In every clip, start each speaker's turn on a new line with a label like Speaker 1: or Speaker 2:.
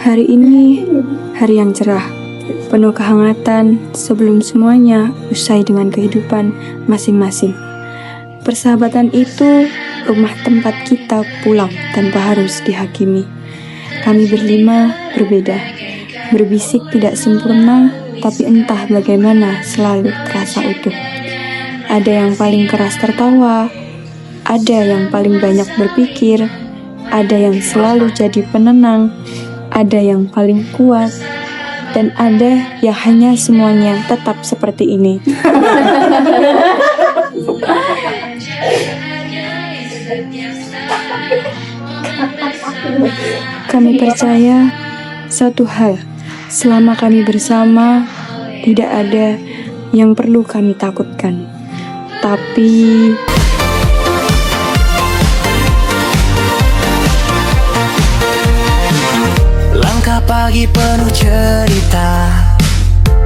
Speaker 1: Hari ini hari yang cerah, penuh kehangatan sebelum semuanya usai dengan kehidupan masing-masing. Persahabatan itu rumah tempat kita pulang tanpa harus dihakimi. Kami berlima berbeda, berbisik tidak sempurna, tapi entah bagaimana selalu terasa utuh. Ada yang paling keras tertawa, ada yang paling banyak berpikir, ada yang selalu jadi penenang, ada yang paling kuat, dan ada yang hanya semuanya tetap seperti ini. Kami percaya satu hal, selama kami bersama, tidak ada yang perlu kami takutkan. Tapi
Speaker 2: langkah pagi penuh cerita,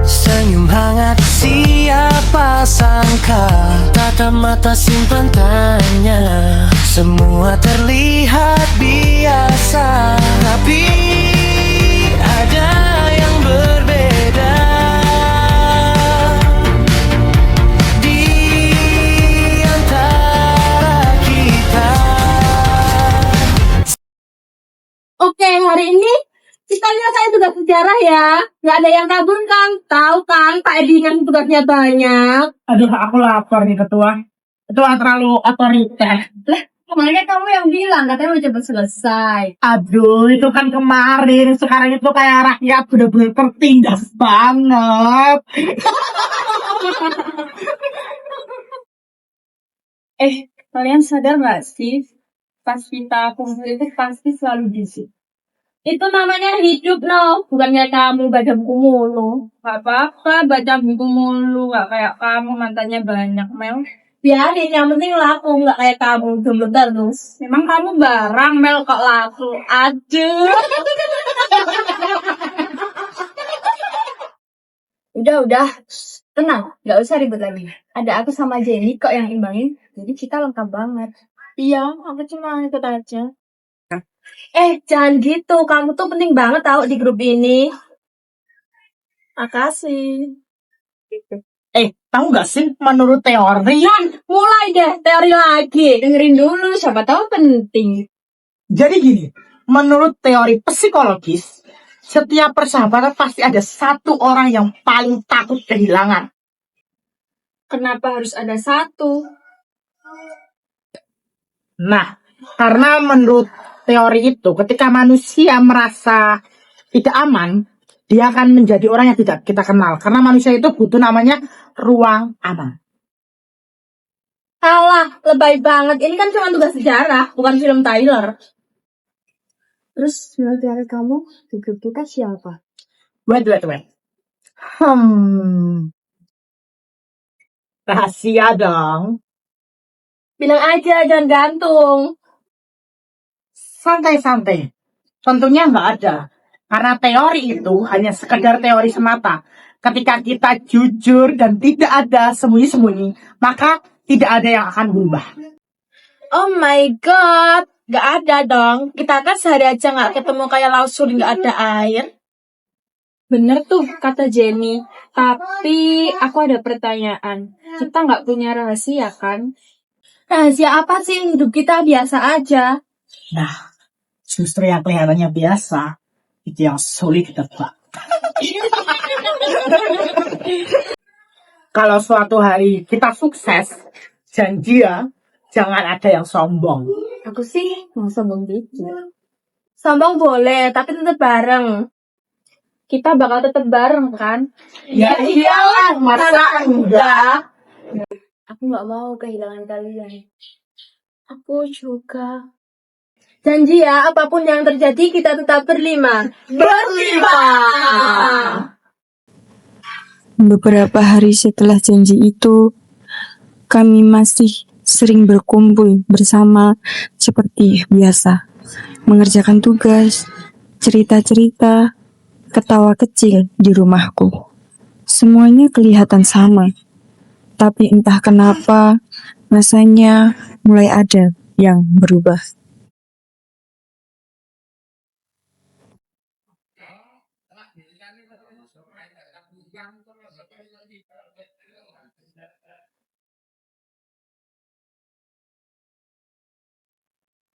Speaker 2: senyum hangat siapa sangka, tatap mata simpan tanya, semua terlihat biasa, tapi ada yang berbeda di antara kita.
Speaker 3: Oke, hari ini kita nyelesain tugas sejarah ya. Nggak ada yang kabur kan? Tahu kan, Pak Edi ngasih tugasnya banyak.
Speaker 4: Aduh, aku lapar nih ketua. Ketua terlalu otoriter.
Speaker 3: Kemarin kamu yang bilang katanya udah cepet selesai.
Speaker 4: Aduh, itu kan kemarin. Sekarang itu kayak rakyat bener-bener tertindas banget.
Speaker 3: Kalian sadar nggak sih? Pas kita kumpul itu pasti selalu busy. Itu namanya hidup, no. Bukannya kamu baca buku mulu. Gak apa-apa baca buku mulu. Gak kayak kamu mantannya banyak, Mel. Biarin, yang penting laku. Gak kayak kamu, jomblo terus. Memang kamu barang, Mel, kok laku. Aduh. Udah. Tenang, gak usah ribet lagi. Ada aku sama Jenny kok yang imbangin. Jadi kita lengkap banget. Iya, aku cuma ikut aja. Jangan gitu. Kamu tuh penting banget tau di grup ini. Makasih.
Speaker 4: Tahu gak sih menurut teori?
Speaker 3: Mulai deh teori lagi. Dengerin dulu, siapa tahu penting.
Speaker 4: Jadi gini, menurut teori psikologis, setiap persahabatan pasti ada satu orang yang paling takut kehilangan.
Speaker 3: Kenapa harus ada satu?
Speaker 4: Nah, karena menurut teori itu, ketika manusia merasa tidak aman, dia akan menjadi orang yang tidak kita kenal. Karena manusia itu butuh namanya ruang aman.
Speaker 3: Alah, lebay banget. Ini kan cuma tugas sejarah, bukan film Tyler. Terus, menurut teori kamu, di grup kita siapa?
Speaker 4: Wait. Rahasia dong.
Speaker 3: Bilang aja, jangan gantung.
Speaker 4: Santai. Tentunya nggak ada. Karena teori itu hanya sekedar teori semata. Ketika kita jujur dan tidak ada sembunyi-sembunyi, maka tidak ada yang akan berubah.
Speaker 3: Oh my god, gak ada dong. Kita kan sehari aja gak ketemu kayak laut surut gak ada air. Bener tuh kata Jenny. Tapi aku ada pertanyaan. Kita gak punya rahasia kan? Rahasia apa sih? Hidup kita biasa aja.
Speaker 4: Nah, justru yang kelihatannya biasa, itu yang sulit ditebak. Kalau suatu hari kita sukses, janji ya, jangan ada yang sombong.
Speaker 3: Aku sih mau sombong dikit. Sombong boleh, tapi tetap bareng. Kita bakal tetap bareng kan?
Speaker 4: Ya iyalah, masa enggak?
Speaker 3: Aku gak mau kehilangan kalian. Aku juga. Janji ya, apapun yang terjadi kita tetap berlima.
Speaker 1: beberapa hari setelah janji itu, kami masih sering berkumpul bersama seperti biasa, mengerjakan tugas, cerita-cerita, ketawa kecil di rumahku. Semuanya kelihatan sama, tapi entah kenapa rasanya mulai ada yang berubah.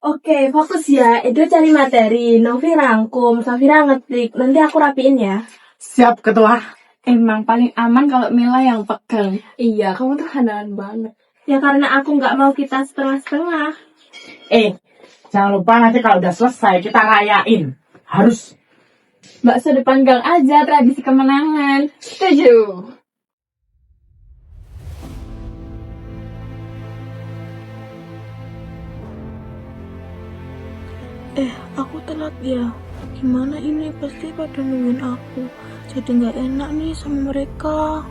Speaker 3: Oke, fokus ya. Edo cari materi, Novi rangkum, Safira ngetik. Nanti aku rapiin ya.
Speaker 4: Siap ketua.
Speaker 1: Emang paling aman kalau Mila yang pegang.
Speaker 3: Iya, kamu tuh handalan banget. Ya karena aku nggak mau kita setengah-setengah.
Speaker 4: Jangan lupa nanti kalau udah selesai kita rayain. Harus.
Speaker 1: Bakso depan gang aja, tradisi kemenangan. Setuju.
Speaker 5: Aku telat ya. Gimana ini? Pasti pada nungguin aku. Jadi nggak enak nih sama mereka.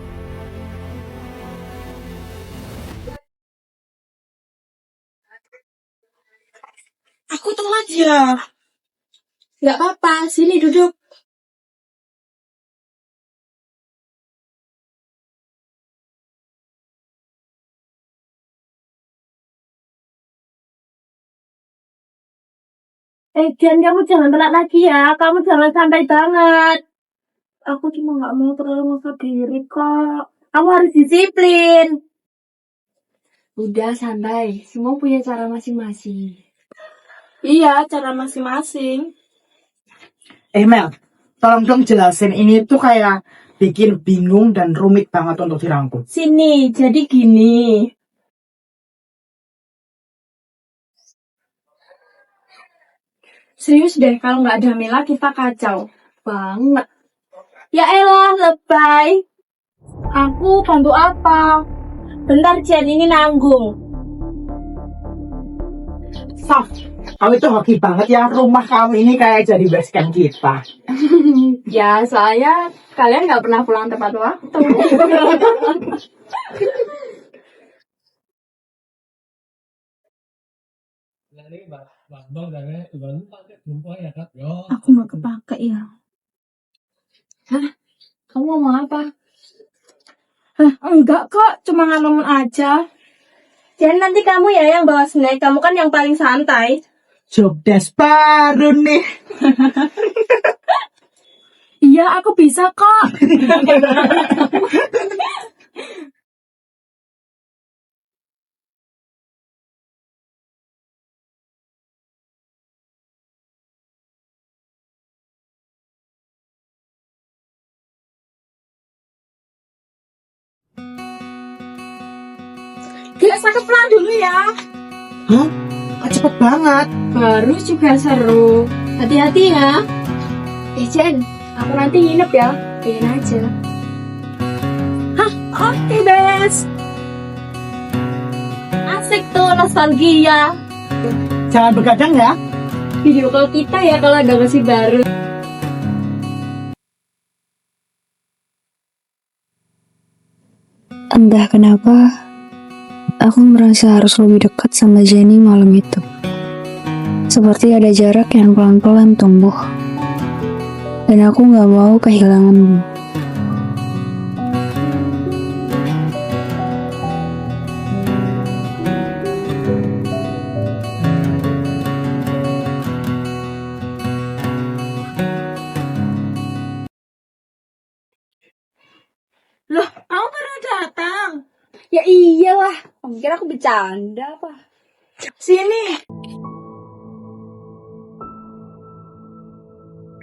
Speaker 5: Aku telat ya.
Speaker 3: Nggak apa-apa, sini duduk. Jen, kamu jangan telat lagi ya. Kamu jangan santai banget. Aku cuma nggak mau terlalu maksa diri kok. Kamu harus disiplin.
Speaker 1: Udah santai, semua punya cara masing-masing.
Speaker 5: Iya, cara masing-masing.
Speaker 4: Mel, tolong dong jelasin ini tuh kayak bikin bingung dan rumit banget untuk dirangkum.
Speaker 3: Sini, jadi gini.
Speaker 1: Serius deh, kalau nggak ada Mila kita kacau banget.
Speaker 3: Ya elah, lebay. Aku bantu apa? Bentar, Jen, ini nanggung.
Speaker 4: Saf, kamu itu hoki banget ya. Rumah kamu ini kayak jadi base camp kita.
Speaker 1: Ya, soalnya kalian nggak pernah pulang tepat waktu.
Speaker 5: Aku nggak kepake ya.
Speaker 1: Kamu ngomong apa?
Speaker 5: Enggak kok, cuma ngalamun aja.
Speaker 3: Jen, nanti kamu ya yang bawa snack. Kamu kan yang paling santai.
Speaker 4: Job desk baru nih.
Speaker 5: Iya, aku bisa kok.
Speaker 3: Biasa ke pulang dulu ya.
Speaker 4: Hah? Kok cepet banget?
Speaker 1: Baru juga seru.
Speaker 3: Hati-hati ya.
Speaker 1: Jen, aku nanti nginep ya. Pengen aja.
Speaker 3: Oke, Bes. Asik tuh nostalgia.
Speaker 4: Jangan begadang ya.
Speaker 1: Video call kita ya kalau ada masih baru.
Speaker 6: Entah kenapa, aku merasa harus lebih dekat sama Jenny malam itu. Seperti ada jarak yang pelan-pelan tumbuh. Dan aku gak mau kehilanganmu.
Speaker 5: Loh, kamu baru datang.
Speaker 1: Ya iyalah, kamu kira aku bercanda apa?
Speaker 5: Sini.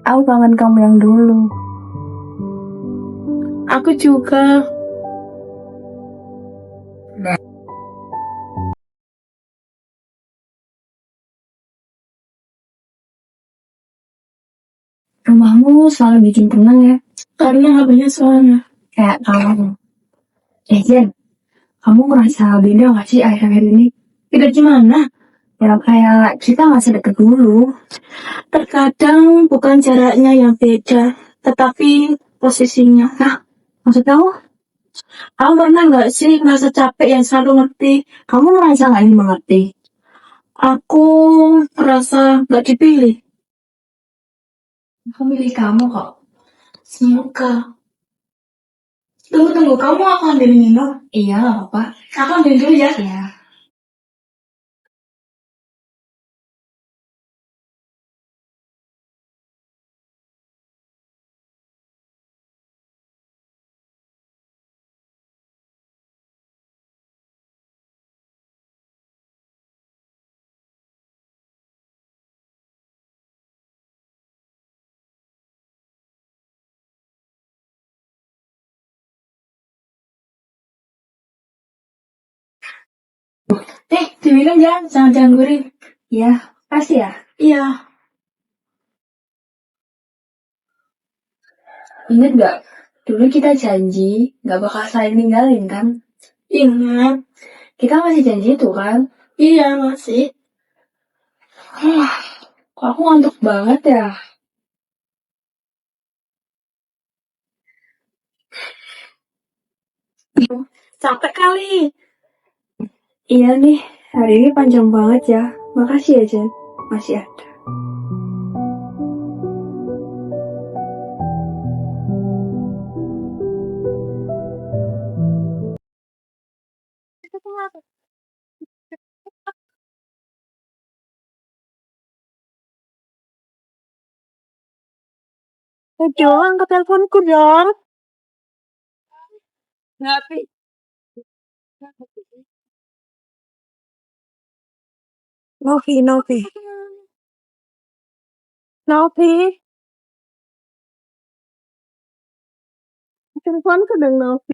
Speaker 1: Aku kangen kamu yang dulu.
Speaker 5: Aku juga.
Speaker 1: Rumahmu selalu bikin tenang ya.
Speaker 5: Karena HP-nya soalnya.
Speaker 1: Kayak kamu. Jen, kamu ngerasa beda gak sih akhir-akhir ini?
Speaker 5: Beda gimana?
Speaker 1: Ya kayak kita gak sedekat dulu.
Speaker 5: Terkadang bukan jaraknya yang beda, tetapi posisinya.
Speaker 1: Nah, maksud kamu?
Speaker 5: Kamu pernah nggak sih merasa capek yang selalu ngerti?
Speaker 1: Kamu merasa gak ingin mengerti?
Speaker 5: Aku merasa nggak dipilih.
Speaker 1: Aku milih kamu kok.
Speaker 5: Semoga. Tunggu, kamu aku ambilin minum.
Speaker 1: Iya, gak apa-apa.
Speaker 5: Aku ambil dulu ya.
Speaker 1: Ya. diminum ya, jangan gurih. Ya, kasih ya.
Speaker 5: Iya.
Speaker 1: Ingat gak? Dulu kita janji gak bakal saling ninggalin kan?
Speaker 5: Ingat.
Speaker 1: Kita masih janji itu kan?
Speaker 5: Iya, masih.
Speaker 1: Kok aku ngantuk banget ya?
Speaker 5: Capek kali.
Speaker 1: Iya nih, hari ini panjang banget ya. Makasih ya, Jen. Masih ada.
Speaker 5: Aduh, angkat teleponku dong.
Speaker 3: Tapi
Speaker 5: Novi. Teleponku dong, Novi.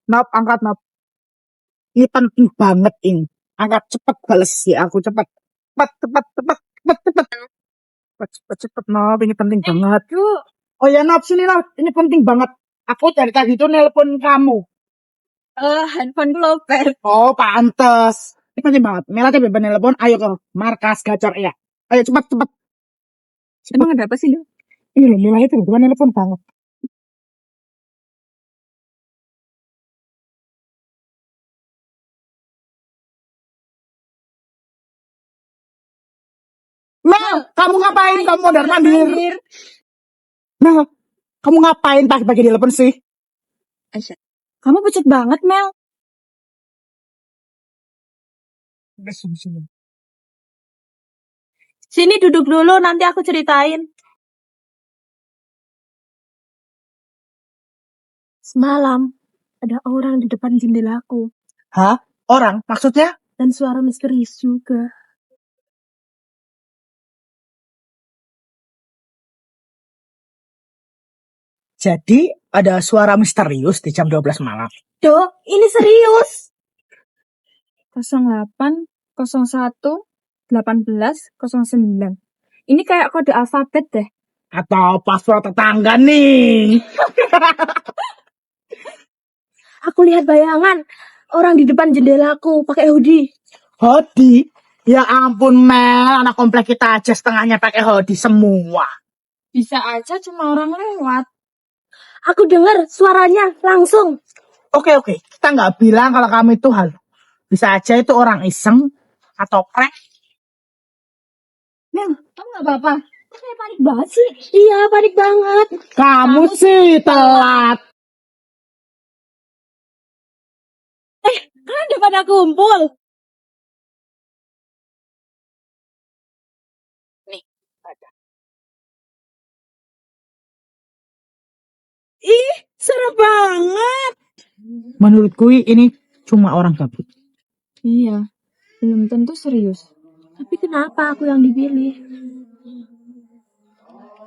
Speaker 4: Nop, angkat Nop. Ini penting banget ini. Angkat cepet bales ya aku cepet. Cepet Nop, ini penting banget. Oh ya Nop, sini Nop, ini penting banget. Aku dari tadi tuh nelpon kamu.
Speaker 3: handphone lowbat.
Speaker 4: Oh, pantes. Ini penting banget. Mela coba nelpon, ayo ke markas gacor ya. Ayo cepet.
Speaker 3: Emang ada apa sih lu?
Speaker 4: Ini loh, Mela itu tiba nelpon banget. Mel, kamu ngapain? Kamu mondar mandir. Mel, kamu ngapain pagi-pagi nelpon sih?
Speaker 3: Kamu pucat banget, Mel. Sini duduk dulu, nanti aku ceritain. Semalam, ada orang di depan jendelaku.
Speaker 4: Hah? Orang? Maksudnya?
Speaker 3: Dan suara misterius juga.
Speaker 4: Jadi ada suara misterius di jam 12 malam.
Speaker 3: Dok, ini serius. 08, 01, 18, 09. Ini kayak kode alfabet deh.
Speaker 4: Atau password tetangga nih.
Speaker 3: Aku lihat bayangan orang di depan jendelaku pakai hoodie.
Speaker 4: Hoodie? Ya ampun Mel, anak komplek kita aja setengahnya pakai hoodie semua.
Speaker 3: Bisa aja cuma orang lewat. Aku dengar suaranya langsung.
Speaker 4: Oke, kita nggak bilang kalau kamu itu hal. Bisa aja itu orang iseng atau prank.
Speaker 3: Mel, kamu gak apa-apa? Kok kayak panik banget sih? Iya, panik banget.
Speaker 4: Kamu sih telat.
Speaker 3: Kalian udah pada kumpul. Ih, seru banget.
Speaker 4: Menurutku ini cuma orang gabut.
Speaker 1: Iya, belum tentu serius.
Speaker 3: Tapi kenapa aku yang dipilih?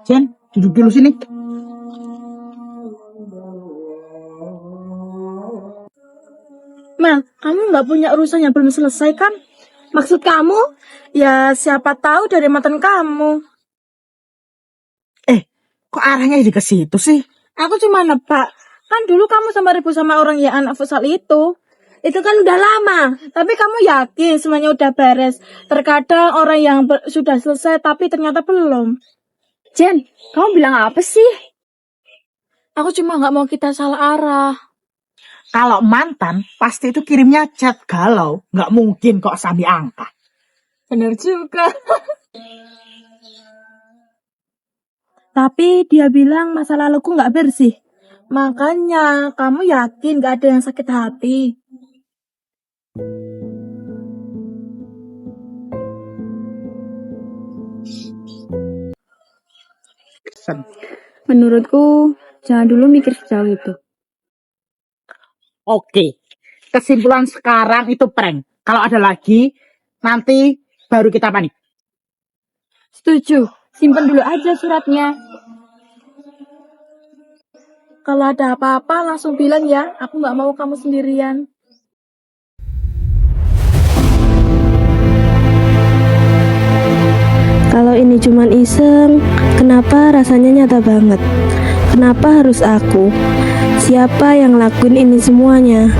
Speaker 4: Jen, duduk dulu sini.
Speaker 3: Mel, kamu nggak punya urusan yang belum selesai kan? Maksud kamu? Ya siapa tahu dari mantan kamu.
Speaker 4: Kok arahnya jadi ke situ sih?
Speaker 3: Aku cuma nebak. Kan dulu kamu sama ribut sama orang yang anak futsal itu. Itu kan udah lama. Tapi kamu yakin semuanya udah beres. Terkadang orang yang sudah selesai tapi ternyata belum.
Speaker 1: Jen, kamu bilang apa sih?
Speaker 3: Aku cuma nggak mau kita salah arah.
Speaker 4: Kalau mantan, pasti itu kirimnya chat galau. Nggak mungkin kok Sami angkat.
Speaker 3: Bener juga. Tapi dia bilang masa laluku nggak bersih. Makanya kamu yakin gak ada yang sakit hati?
Speaker 1: Menurutku, jangan dulu mikir sejauh itu.
Speaker 4: Oke, kesimpulan sekarang itu prank. Kalau ada lagi, nanti baru kita panik.
Speaker 1: Setuju, simpan dulu aja suratnya.
Speaker 3: Kalau ada apa-apa langsung bilang ya. Aku nggak mau kamu sendirian.
Speaker 5: ini cuman iseng, kenapa rasanya nyata banget? Kenapa harus aku? Siapa yang lakuin ini semuanya?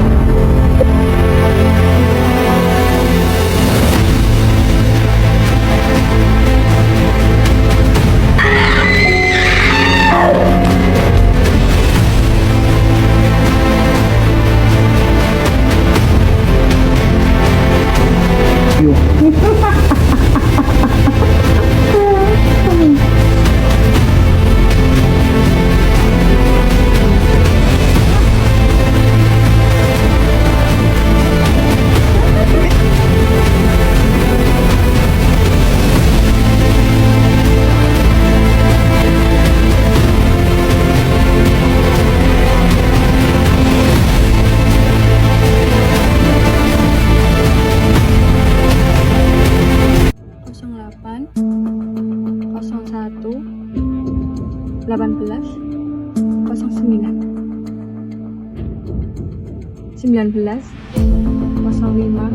Speaker 1: Sembilan belas, 05,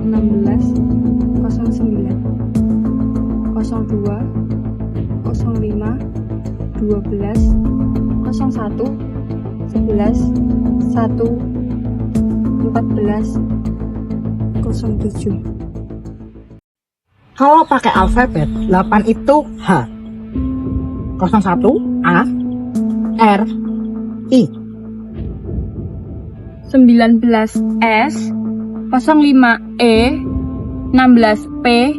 Speaker 1: 16, 09, 02, 05, 12, 01, 11, 1, 14, 07.
Speaker 4: Kalau pakai alfabet, 8 itu H. 01 A R I.
Speaker 3: 19 S, 05 E, 16 P,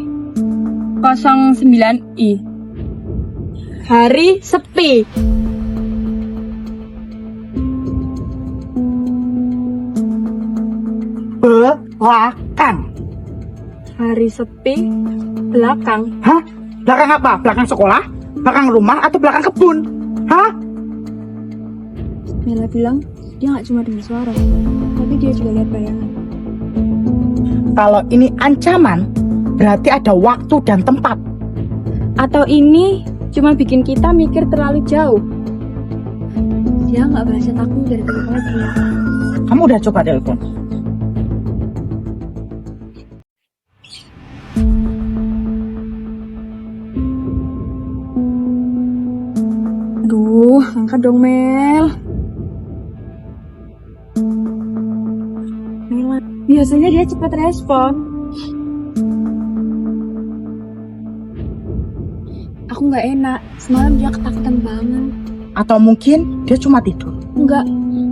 Speaker 3: 09 I.
Speaker 1: Hari sepi.
Speaker 4: Belakang.
Speaker 1: Hari sepi. Belakang.
Speaker 4: Hah? Belakang apa? Belakang sekolah? Belakang rumah atau belakang kebun? Hah?
Speaker 1: Mela bilang dia nggak cuma dengar suara, tapi dia juga lihat bayangan.
Speaker 4: Kalau ini ancaman, berarti ada waktu dan tempat.
Speaker 1: Atau ini cuma bikin kita mikir terlalu jauh. Dia nggak balas chat aku dari tadi pagi.
Speaker 4: Kamu udah coba telepon?
Speaker 1: Aduh, angkat dong Mel. Mel, biasanya dia cepat respon. Aku nggak enak, semalam dia ketakutan banget.
Speaker 4: Atau mungkin dia cuma tidur?
Speaker 1: Enggak,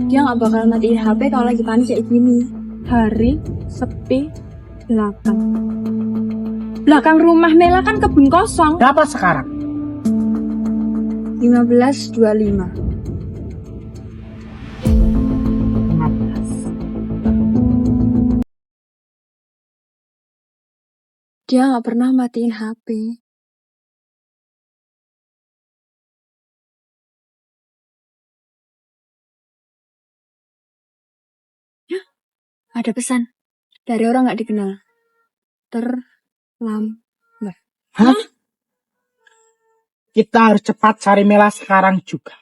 Speaker 1: dia nggak bakal matiin HP kalau lagi panik kayak gini. Hari sepi, belakang. Belakang rumah Mela kan kebun kosong.
Speaker 4: Berapa sekarang?
Speaker 1: 15.25.
Speaker 4: 15.
Speaker 1: Dia nggak pernah matiin HP. Ada pesan dari orang nggak dikenal. Terlambat.
Speaker 4: Hah? Kita harus cepat cari Mela sekarang juga.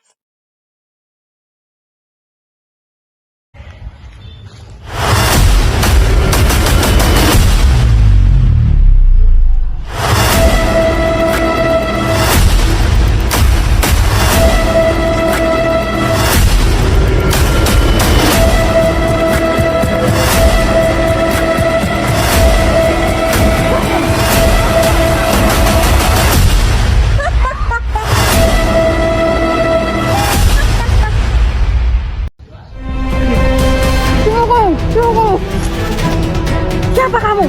Speaker 5: Tunggu! Siapa kamu?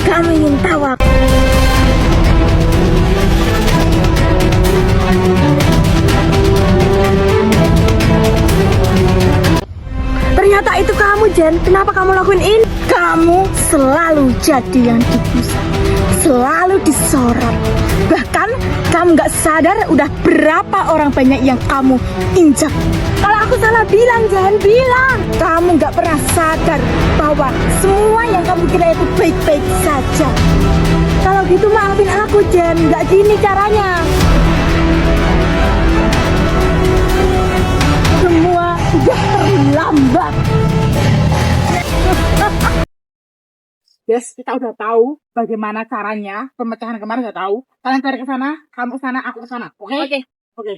Speaker 5: Kamu ingin tahu aku? Ternyata itu kamu, Jen. Kenapa kamu lakuin ini? Kamu selalu jadi yang dipusat, selalu disorot. Bahkan kamu gak sadar udah berapa orang banyak yang kamu injak. Kalau aku salah bilang, Jen, bilang. Kamu gak pernah sadar bahwa semua yang kamu kira itu baik-baik saja. Kalau gitu maafin aku, Jen. Gak gini caranya. Semua sudah terlambat.
Speaker 4: Yes, kita udah tahu bagaimana caranya pemecahan kemarin, udah tahu. Kalian cari ke sana, kamu ke sana, aku ke sana. Oke?
Speaker 3: Oke.
Speaker 4: Oke.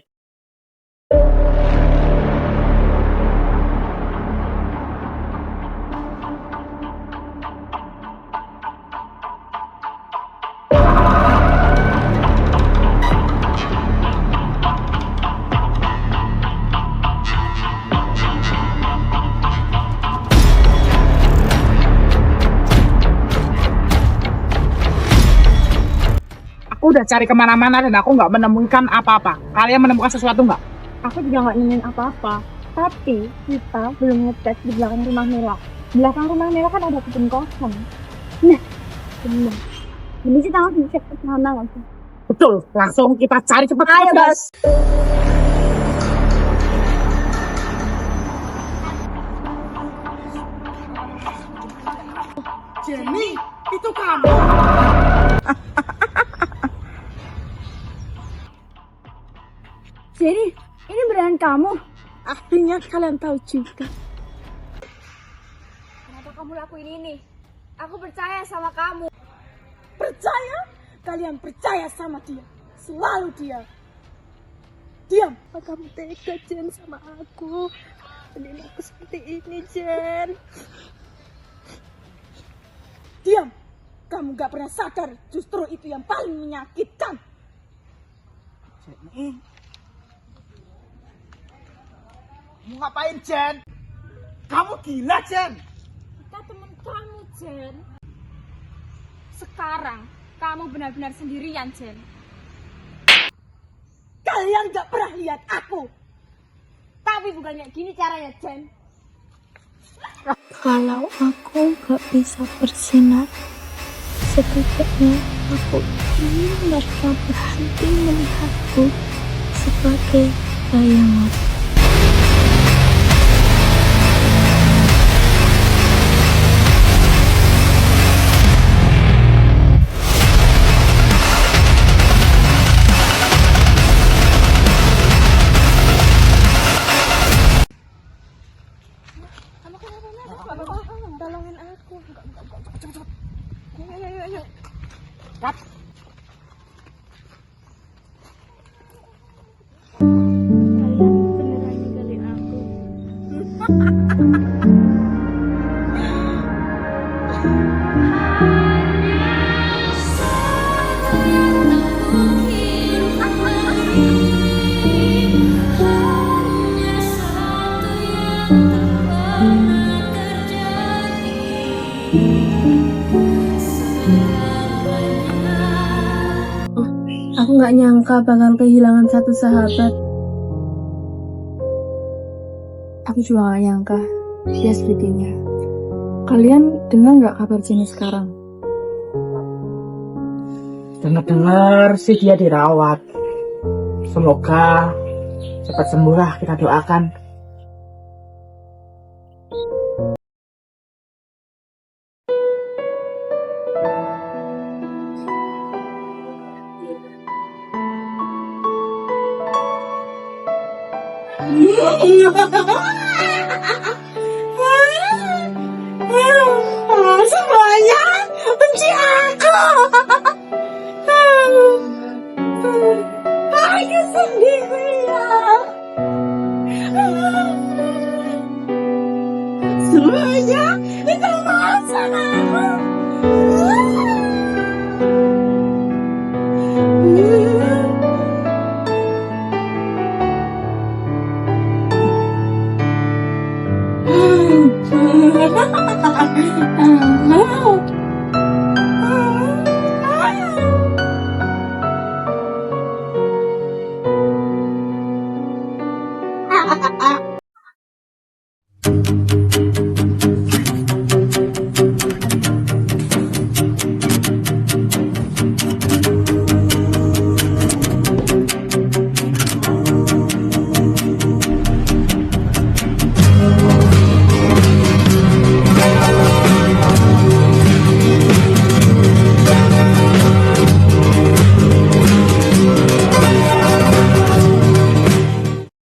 Speaker 4: Aku udah cari kemana-mana dan aku nggak menemukan apa-apa. Kalian menemukan sesuatu nggak?
Speaker 5: Aku juga nggak nemuin apa-apa. Tapi kita belum ngecek di belakang rumah Mela. Belakang rumah Mela kan ada kebun kosong. Nah, benar. Ini sih langsung cek ke sana langsung.
Speaker 4: Betul, langsung kita cari cepat.
Speaker 5: Ayo, Bos.
Speaker 4: Jenny, itu kamu.
Speaker 5: Jadi, ini beneran kamu? Akhirnya kalian tahu juga. Kenapa kamu lakuin ini? Aku percaya sama kamu. Percaya? Kalian percaya sama dia. Selalu dia. Diam. Apa kamu tega, Jen, sama aku? Andin aku seperti ini, Jen. Diam. Kamu gak pernah sadar. Justru itu yang paling menyakitkan.
Speaker 4: Jenny. Mau ngapain, Jen? Kamu gila, Jen.
Speaker 5: Kita teman kamu, Jen. Sekarang kamu benar-benar sendirian, Jen. Kalian gak pernah lihat aku. Tapi bukannya gini caranya, Jen.
Speaker 1: Kalau aku gak bisa bersinar, setidaknya aku ingin mereka berhenti melihatku sebagai bayangan.
Speaker 5: Tolongin aku. Ayo.
Speaker 4: Kat.
Speaker 5: Kalian beneran ninggalin aku.
Speaker 1: Aku gak nyangka bakal kehilangan satu sahabat. Aku juga gak nyangka dia segitunya. Kalian dengar gak kabar Jenny sekarang?
Speaker 4: Dengar-dengar sih dia dirawat. Semoga cepat sembuh lah, kita doakan.
Speaker 5: Semuanya benci aku. Aku sendirian.